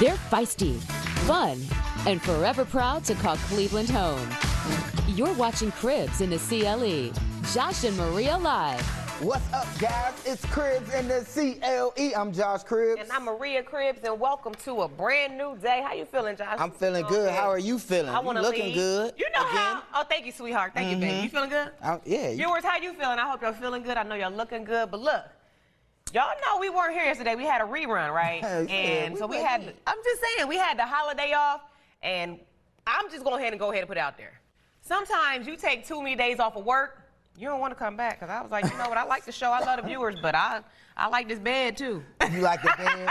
They're feisty, fun, and forever proud to call Cleveland home. You're watching Cribs in the CLE. Josh and Maria live. What's up, guys? It's Cribs in the CLE. I'm Josh Cribs. And I'm Maria Cribs, and welcome to a brand new day. How you feeling, Josh? I'm feeling good. How are you feeling? I want to looking good. You know how? Oh, thank you, sweetheart. Thank you, baby. You feeling good? Yeah. Viewers, how you feeling? I hope you're feeling good. I know you're looking good, but look. Y'all know we weren't here yesterday. We had a rerun, right? And so we had, I'm just saying, we had the holiday off, and I'm just going to go ahead and put it out there. Sometimes you take too many days off of work, you don't want to come back, because I was like, you know what, I like the show, I love the viewers, but I like this bed too. You like the bed?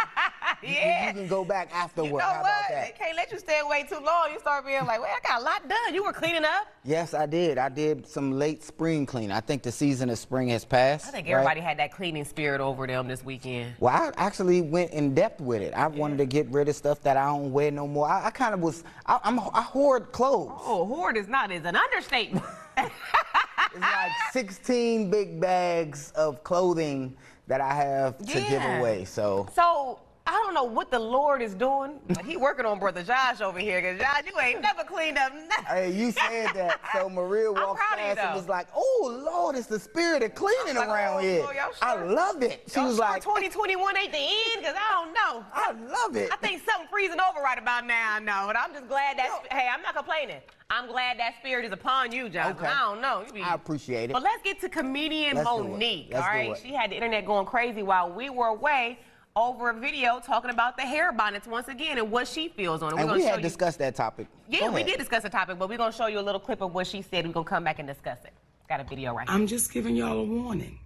Yeah. You can go back afterward. You know How about that? They can't let you stay away too long. You start being like, well, I got a lot done. You were cleaning up? Yes, I did. I did some late spring cleaning. I think the season of spring has passed. I think everybody had that cleaning spirit over them this weekend. Well, I actually went in depth with it. I wanted to get rid of stuff that I don't wear no more. I kind of was, I hoard clothes. Oh, hoard is an understatement. It's like 16 big bags of clothing that I have to give away. So I don't know what the Lord is doing, but he working on Brother Josh over here, because Josh, you ain't never cleaned up nothing. Hey, you said that. So Maria walked past and was like, oh, Lord, it's the spirit of cleaning around here. Lord, sure? I love it. She was like, 2021 ain't the end, because I don't know. I love it. I think something freezing over right about now, no, but I'm just glad that, hey, I'm not complaining. I'm glad that spirit is upon you, Josh. Okay. I don't know. I appreciate it. But let's get to comedian Monique, all right? She had the internet going crazy while we were away over a video talking about the hair bonnets once again and what she feels on it. And we had discussed that topic. Yeah, we did discuss the topic, but we're going to show you a little clip of what she said. We're going to come back and discuss it. Got a video right here. I'm just giving y'all a warning.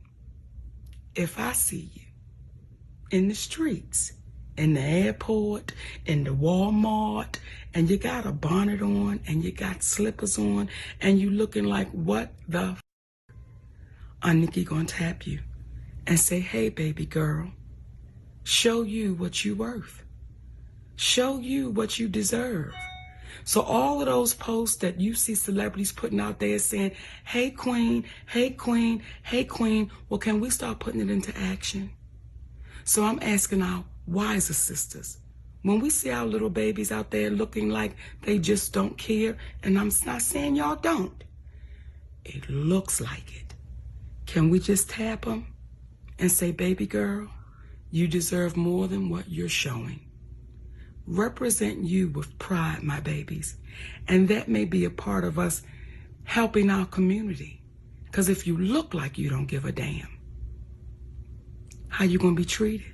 If I see you in the streets, in the airport, in the Walmart, and you got a bonnet on, and you got slippers on, and you looking like, what the f***? Nikki gonna tap you and say, hey, baby girl, show you what you worth. Show you what you deserve. So all of those posts that you see celebrities putting out there saying, hey, queen, hey, queen, hey, queen, well, can we start putting it into action? So I'm asking our wiser sisters, when we see our little babies out there looking like they just don't care, and I'm not saying y'all don't, it looks like it. Can we just tap them and say, baby girl, you deserve more than what you're showing. Represent you with pride, my babies. And that may be a part of us helping our community. Because if you look like you don't give a damn, how you gonna be treated?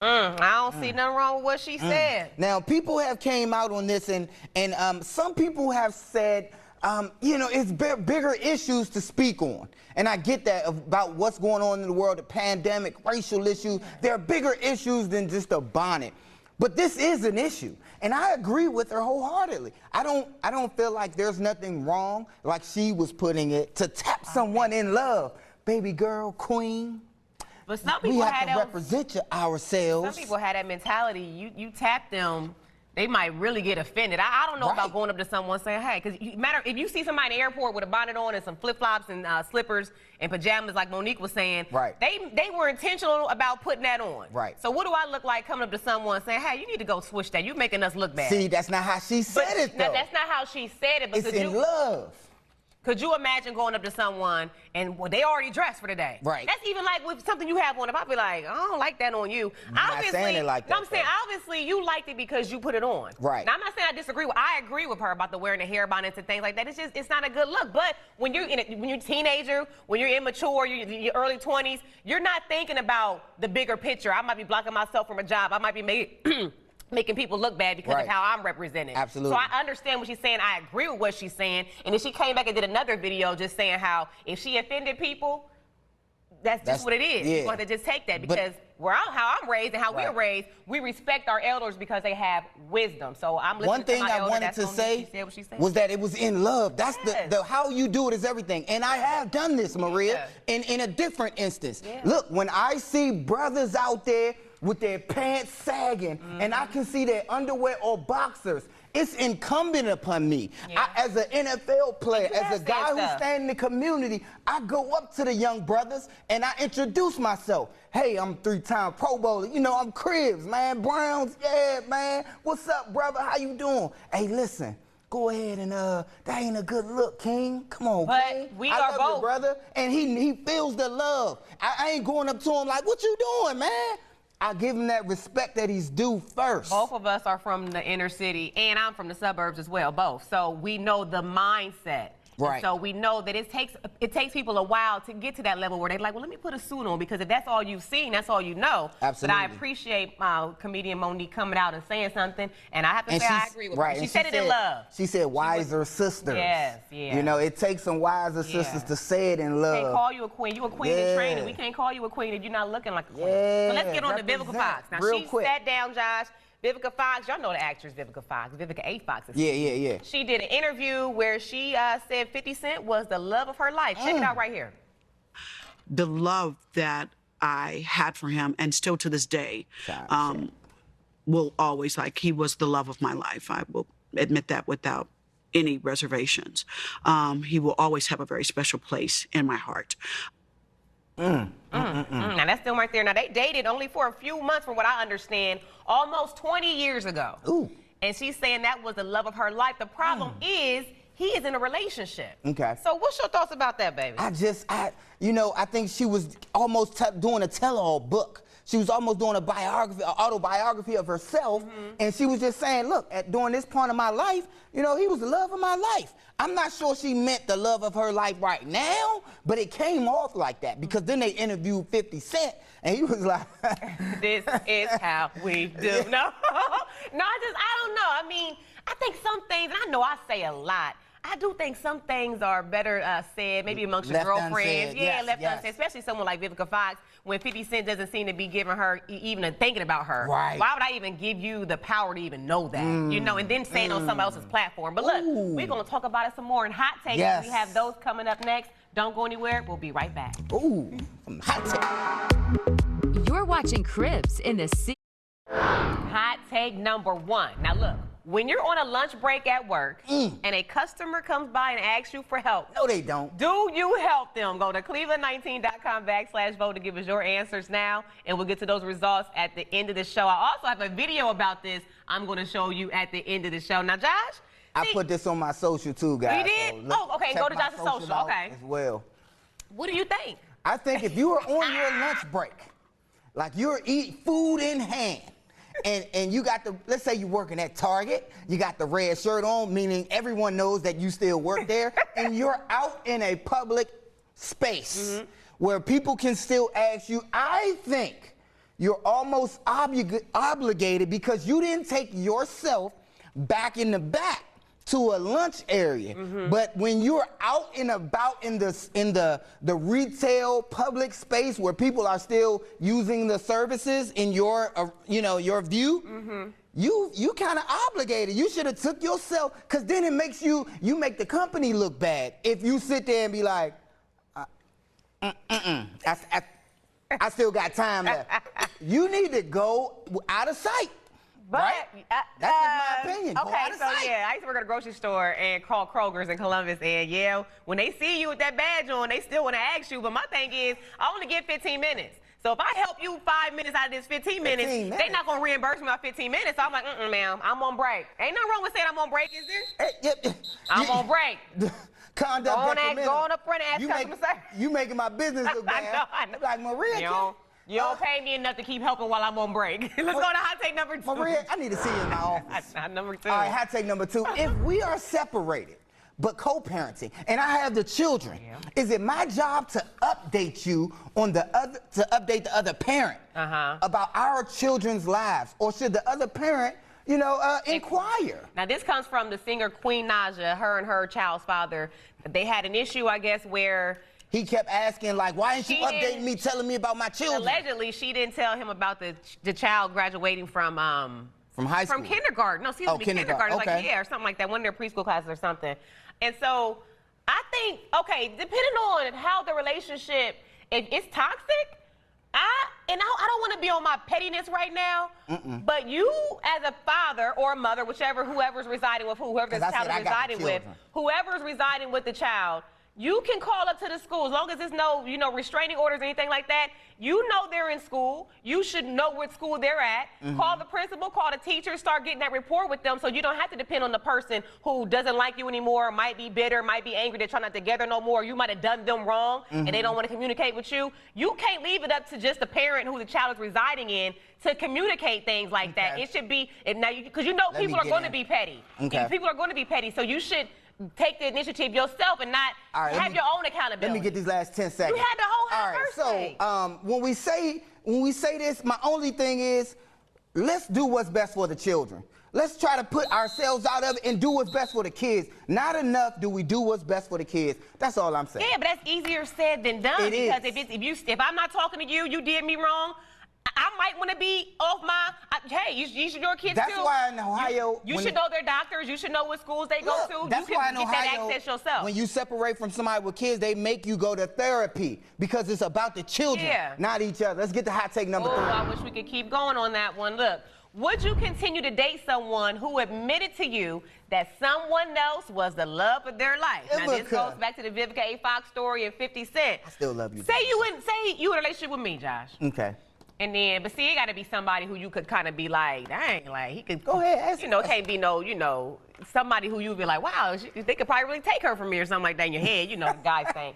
I don't see nothing wrong with what she said. Now, people have came out on this, and some people have said, you know, it's bigger issues to speak on. And I get that about what's going on in the world, the pandemic, racial issues. There are bigger issues than just a bonnet. But this is an issue, and I agree with her wholeheartedly. I don't feel like there's nothing wrong, like she was putting it, to tap someone in love. Baby girl, queen. But some people we have to represent ourselves. Some people had that mentality. You tap them, they might really get offended. I don't know about going up to someone saying, hey, because if you see somebody in the airport with a bonnet on and some flip-flops and slippers and pajamas, like Monique was saying, they were intentional about putting that on. Right. So what do I look like coming up to someone saying, hey, you need to go switch that. You're making us look bad. See, that's not how she said it, though. That's not how she said it. But it's in love. Could you imagine going up to someone and they already dressed for the day? Right. That's even like with something you have on. If I be like, I don't like that on you. Not saying it like that. I'm saying obviously you liked it because you put it on. Right. Now I'm not saying I disagree with. I agree with her about the wearing the hair bonnets and things like that. It's not a good look. But when you're when you're a teenager, when you're immature, you're in your early 20s, you're not thinking about the bigger picture. I might be blocking myself from a job. I might be making people look bad because of how I'm represented. Absolutely. So I understand what she's saying. I agree with what she's saying. And if she came back and did another video just saying how if she offended people, that's just what it is. Yeah. You have to just take that because how I'm raised and how we're raised, we respect our elders because they have wisdom. So I'm listening One thing to my I elder, wanted to say was that it was in love. That's the how you do it is everything. And I have done this, Maria, in a different instance. Look, when I see brothers out there with their pants sagging, and I can see their underwear or boxers, it's incumbent upon me. As an NFL player, as a guy who's standing in the community, I go up to the young brothers and I introduce myself. Hey, I'm 3-time Pro Bowler. You know, I'm Cribs, man. Browns, yeah, man. What's up, brother? How you doing? Hey, listen. Go ahead and that ain't a good look, King. Come on, King. We I are love both. you, brother. And he feels the love. I ain't going up to him like, what you doing, man? I give him that respect that he's due first. Both of us are from the inner city, and I'm from the suburbs as well, both. So we know the mindset. Right. And so we know that it takes people a while to get to that level where they're like, well, let me put a suit on, because if that's all you've seen, that's all you know. Absolutely. But I appreciate comedian Monique coming out and saying something, and I have to say I agree with her. She said it in love. She said wiser sisters. Yes, yeah. You know, it takes some wiser sisters to say it in love. We can't call you a queen. You a queen in training. We can't call you a queen if you're not looking like a queen. Yeah, So let's get on to Biblica Fox. Now, real she quick. sat down, Josh. Vivica Fox, y'all know the actress Vivica Fox, Vivica A. Fox. Yeah. She did an interview where she said 50 Cent was the love of her life. Check it out right here. The love that I had for him, and still to this day, will always, like, he was the love of my life. I will admit that without any reservations. He will always have a very special place in my heart. Now that's them right there. Now they dated only for a few months, from what I understand, almost 20 years ago. Ooh. And she's saying that was the love of her life. The problem is he is in a relationship. Okay. So what's your thoughts about that, baby? I think she was almost doing a tell-all book. She was almost doing an autobiography of herself, and she was just saying, look, during this point of my life, you know, he was the love of my life. I'm not sure she meant the love of her life right now, but it came off like that, because then they interviewed 50 Cent, and he was like... This is how we do. No, I don't know. I mean, I think some things, and I know I say a lot, I do think some things are better said, maybe amongst your girlfriends. Unsaid. Yeah, Yes, left yes. unsaid, especially someone like Vivica Fox, when 50 Cent doesn't seem to be giving her, even thinking about her. Right. Why would I even give you the power to even know that? You know, and then saying on somebody else's platform. But look, we're going to talk about it some more in Hot Takes. Yes. We have those coming up next. Don't go anywhere. We'll be right back. Ooh, hot take. You're watching Cribs in the CLE. Hot take number 1. Now look, when you're on a lunch break at work and a customer comes by and asks you for help, No, they don't. do you help them? Go to cleveland19.com/vote to give us your answers now, and we'll get to those results at the end of the show. I also have a video about this I'm going to show you at the end of the show. Now, Josh, I put this on my social too, guys. You did? So Oh, okay, check go to my Josh's social, out okay. As well. what do you think? I think if you are on your lunch break, like you're eating food in hand, and you got let's say you're working at Target, you got the red shirt on, meaning everyone knows that you still work there, and you're out in a public space where people can still ask you, I think you're almost obligated, because you didn't take yourself back in the back to a lunch area. But when you're out and about in the retail public space where people are still using the services in your your view, you kind of obligated. You should have took yourself, because then it makes you make the company look bad if you sit there and be like, I still got time left. You need to go out of sight. But, right? That's just my opinion. Go Okay, out of so sight. yeah, I used to work at a grocery store and call Kroger's in Columbus, and yeah, when they see you with that badge on, they still want to ask you. But my thing is, I only get 15 minutes. So if I help you 5 minutes out of this 15 minutes, they're not going to reimburse me my 15 minutes. So I'm like, ma'am, I'm on break. Ain't nothing wrong with saying I'm on break, is there? I'm on break. Conduct Go on up front and ask customer service. You making my business look bad. I know. Like, Maria, You don't pay me enough to keep helping while I'm on break. Let's go to hot take number 2. Maria, I need to see you in my office. Number 2. All right, hot take number 2. If we are separated but co-parenting, and I have the children, is it my job to update you on update the other parent about our children's lives, or should the other parent, inquire? Now this comes from the singer Queen Naja. Her and her child's father, they had an issue, I guess, where he kept asking, like, why ain't you updating me, telling me about my children? Allegedly, she didn't tell him about the child graduating from high school? From kindergarten. No, excuse me, kindergarten. Okay. Like, or something like that. One of their preschool classes or something. And so I think, okay, depending on how the relationship, if it's toxic, I don't want to be on my pettiness right now, but you as a father or a mother, whoever's residing with whoever this child is residing with, whoever's residing with the child, you can call up to the school as long as there's no, restraining orders or anything like that. You know they're in school. You should know what school they're at. Call the principal, call the teacher, start getting that rapport with them so you don't have to depend on the person who doesn't like you anymore, might be bitter, might be angry, they're trying not together no more. You might have done them wrong and they don't want to communicate with you. You can't leave it up to just the parent who the child is residing in to communicate things like that. It should be, because people are going to be petty. People are going to be petty, so you should take the initiative yourself and not have your own accountability. Let me get these last 10 seconds. You had the whole birthday. So when we say this, my only thing is, let's do what's best for the children. Let's try to put ourselves out of it and do what's best for the kids. Not enough do we do what's best for the kids. That's all I'm saying. Yeah, but that's easier said than done. If I'm not talking to you, you did me wrong. I might want to be off my, hey, you should your kids That's too. why in Ohio... You should know their doctors. You should know what schools they go to. That's you why can in get Ohio, that access yourself. when you separate from somebody with kids, they make you go to therapy because it's about the children, not each other. Let's get to hot take number 3. I wish we could keep going on that one. Look, would you continue to date someone who admitted to you that someone else was the love of their life? Now, this goes back to the Vivica A. Fox story and 50 Cent. I still love you. Say you in a relationship with me, Josh. Okay. And then, but see, it got to be somebody who you could kind of be like, dang, like he could. Go ahead, ask it can't be no, somebody who you'd be like, wow, they could probably really take her from me or something like that in your head, the guys think.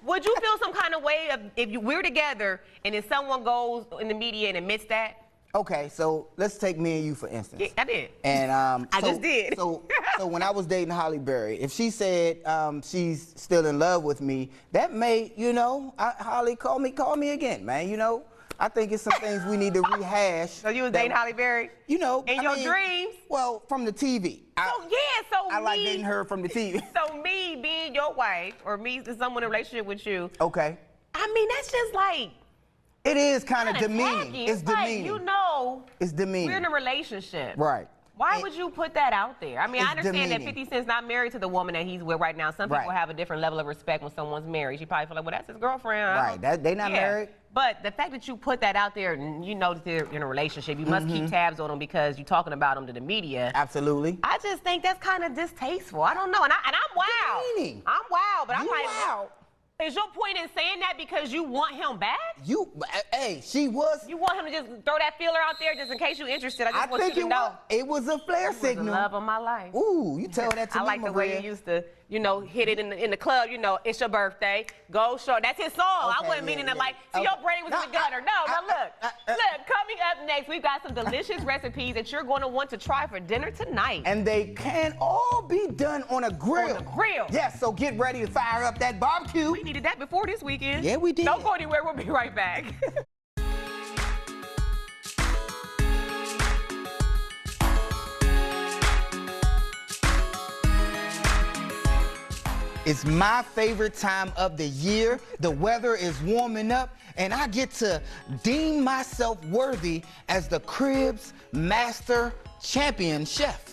Would you feel some kind of way if we're together and then someone goes in the media and admits that? Okay, so let's take me and you for instance. Yeah, I did. And I just did. So when I was dating Holly Berry, if she said she's still in love with me, that may, Holly, call me again, man. I think it's some things we need to rehash. So you was dating Holly Berry? In your dreams? Well, from the TV. I like dating her from the TV. So me being your wife or me someone in a relationship with you. Okay. I mean, that's just like. It is kind of demeaning. It's demeaning. It's demeaning. We're in a relationship. Right. Why would you put that out there? I mean, I understand that 50 Cent's not married to the woman that he's with right now. Some people have a different level of respect when someone's married. She probably feel like, well, that's his girlfriend. Right. They not married. But the fact that you put that out there and you know that they're in a relationship, you must keep tabs on them because you're talking about them to the media. Absolutely. I just think that's kind of distasteful. I don't know. And I'm wild. Demeaning. I'm wild, but I'm like, wow. Is your point in saying that because you want him back? Hey, she was. You want him to just throw that feeler out there just in case you're interested? I just want you to know. It was a flare signal. The love of my life. Ooh, you tell that to me, I like the way you used to, hit it in the club. It's your birthday. Go short. That's his song. I wasn't meaning to see your brain was in the gutter. No, look. Coming up next, we've got some delicious recipes that you're going to want to try for dinner tonight. And they can all be done on a grill. On a grill. Yes, so get ready to fire up that barbecue. We needed that before this weekend. Yeah, we did. Don't go anywhere. We'll be right back. It's my favorite time of the year. The weather is warming up, and I get to deem myself worthy as the Crib's Master Champion Chef.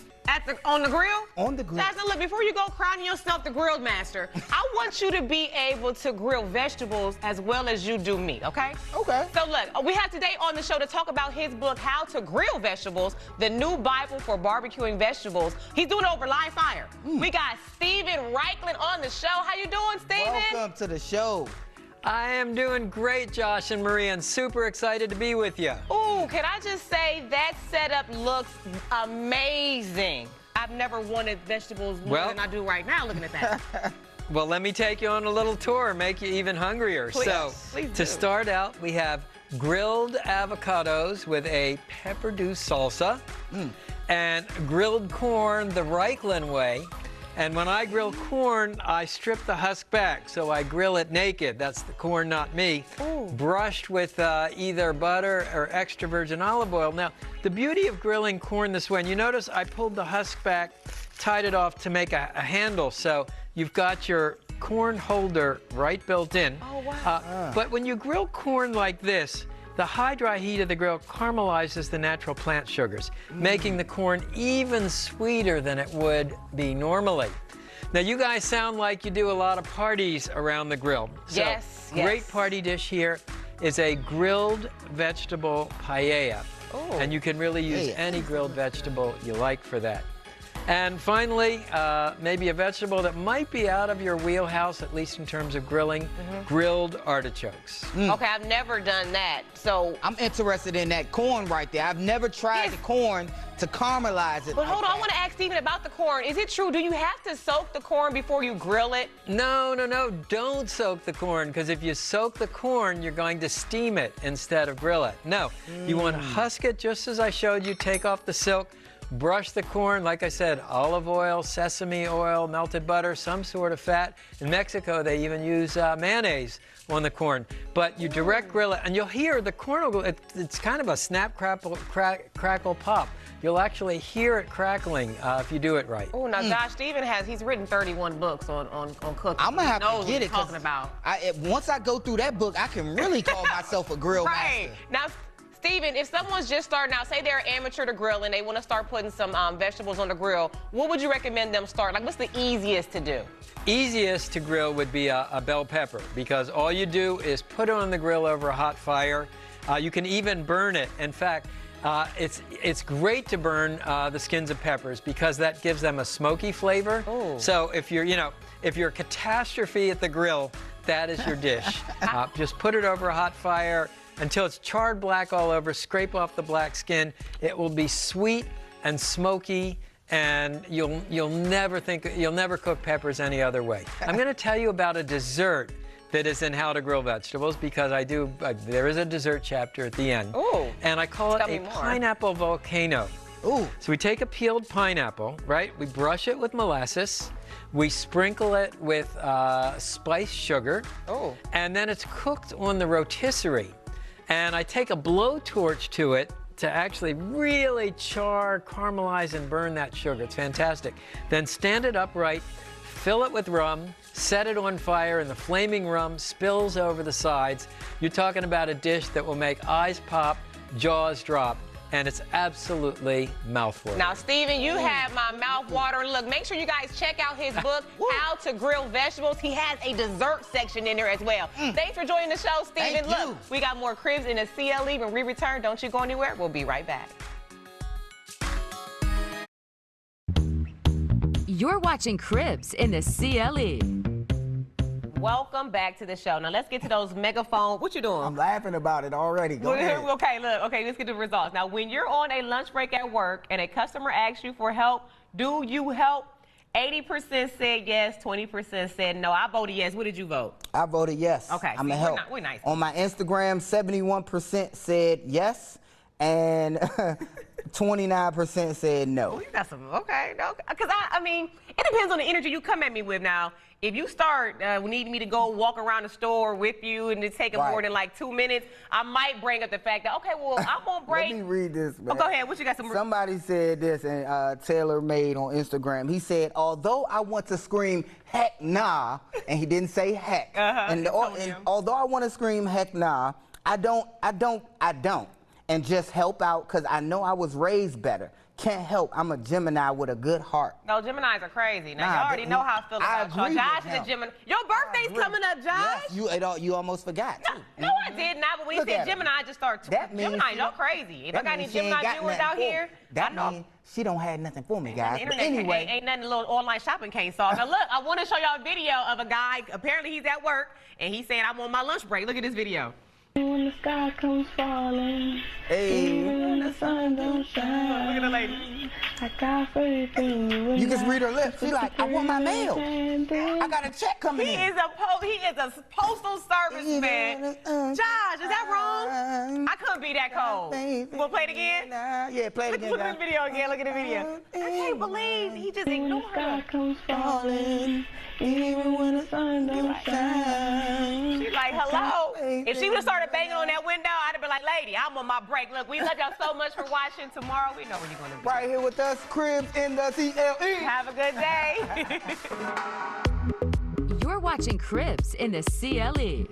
On the grill? On the grill. Jasmine, look, before you go crowning yourself the grilled master, I want you to be able to grill vegetables as well as you do meat, okay? Okay. So look, we have today on the show to talk about his book, How to Grill Vegetables, the new Bible for barbecuing vegetables. He's doing it over live fire. We got Stephen Reichland on the show. How you doing, Stephen? Welcome to the show. I am doing great, Josh and Maria, and super excited to be with you. Ooh, can I just say that setup looks amazing. I've never wanted vegetables more than I do right now looking at that. Well, let me take you on a little tour, make you even hungrier. Please to start out, we have grilled avocados with a pepper-dew salsa and grilled corn the Reichland way. And when I grill corn, I strip the husk back, so I grill it naked. That's the corn, not me. Ooh. Brushed with either butter or extra virgin olive oil. Now, the beauty of grilling corn this way, and you notice I pulled the husk back, tied it off to make a handle, so you've got your corn holder right built in. Oh, wow. But when you grill corn like this, the high-dry heat of the grill caramelizes the natural plant sugars, making the corn even sweeter than it would be normally. Now, you guys sound like you do a lot of parties around the grill. So, yes. Great party dish here. is a grilled vegetable paella. Ooh. And you can really use any grilled vegetable you like for that. And finally, maybe a vegetable that might be out of your wheelhouse, at least in terms of grilling, grilled artichokes. Okay, I've never done that, so. I'm interested in that corn right there. I've never tried the corn to caramelize it. But hold on, I want to ask Stephen about the corn. Is it true, do you have to soak the corn before you grill it? No, don't soak the corn, because if you soak the corn, you're going to steam it instead of grill it. No, you want to husk it just as I showed you, take off the silk, brush the corn, like I said, olive oil, sesame oil, melted butter, some sort of fat. In Mexico, they even use mayonnaise on the corn. But you direct grill it, and you'll hear the corn will go, it's kind of a snap, crackle, pop. You'll actually hear it crackling if you do it right. Oh, now Josh Stephen he's written 31 books on cooking. I'm gonna have to get it. Talking about. Once I go through that book, I can really call myself a grill master. Now, Stephen, if someone's just starting out, say they're an amateur to grill and they want to start putting some vegetables on the grill, what would you recommend them start? Like, what's the easiest to do? Easiest to grill would be a bell pepper, because all you do is put it on the grill over a hot fire. You can even burn it. In fact, it's great to burn the skins of peppers because that gives them a smoky flavor. Ooh. So if you're a catastrophe at the grill, that is your dish. Just put it over a hot fire until it's charred black all over. Scrape off the black skin. It will be sweet and smoky, and you'll never cook peppers any other way. I'm going to tell you about a dessert that is in How to Grill Vegetables, because there is a dessert chapter at the end. Ooh, and I call it a pineapple volcano. Ooh. So we take a peeled pineapple, right? We brush it with molasses. We sprinkle it with spiced sugar. Oh. And then it's cooked on the rotisserie. And I take a blowtorch to it to actually really caramelize and burn that sugar. It's fantastic. Then stand it upright, fill it with rum, set it on fire, and the flaming rum spills over the sides. You're talking about a dish that will make eyes pop, jaws drop, and it's absolutely mouthwatering. Now, Stephen, you have my mouth watering. Look, make sure you guys check out his book, How to Grill Vegetables. He has a dessert section in there as well. Thanks for joining the show, Stephen. Look, we got more Cribs in the CLE. When we return, don't you go anywhere. We'll be right back. You're watching Cribs in the CLE. Welcome back to the show. Now, let's get to those megaphone. What you doing? I'm laughing about it already. Go ahead. Okay, look. Okay, let's get to the results. Now, when you're on a lunch break at work and a customer asks you for help, do you help? 80% said yes, 20% said no. I voted yes. What did you vote? I voted yes. Okay, I'm gonna help. We're nice. On my Instagram, 71% said yes, and 29% said no. Oh, you got some, okay. Because I mean, it depends on the energy you come at me with. Now, if you start needing me to go walk around the store with you and it's taking more than like 2 minutes, I might bring up the fact that, okay, well, I'm on break. Let me read this, man. Oh, go ahead. What you got? Somebody said this, and Taylor made on Instagram. He said, although I want to scream heck nah, and he didn't say heck. And although I want to scream heck nah, I don't. And just help out because I know I was raised better. Can't help. I'm a Gemini with a good heart. No, Geminis are crazy. Now, you already know how I feel about y'all. Josh is a Gemini. Your birthday's coming up, Josh. Yes, you almost forgot, too. No, I did not. But when you said Gemini, I just started Gemini, y'all crazy. If I got any Gemini viewers out here, that means she don't have nothing for me, guys. But anyway. Ain't nothing a little online shopping can't solve. Now, look, I want to show y'all a video of a guy. Apparently, he's at work, and he's saying, I'm on my lunch break. Look at this video. When the sky comes falling, when the sun don't shine. Look at the lady. I got faith in you. You can read her lips. She like, I want my mail. I got a check coming in. He is a postal service man. Josh, is that wrong? I couldn't be that cold. You want to play it again? Yeah, play it again. Look at the video again. Look at the video. I can't believe he just ignored her. When the sky comes falling, even when the sun don't shine. She's like, hello. If she would have started banging on that window, I'd have been like, lady, I'm on my break. Look, we love y'all so much for watching. Tomorrow, we know where you're going to be. Right here with us, Cribs in the CLE. Have a good day. You're watching Cribs in the CLE.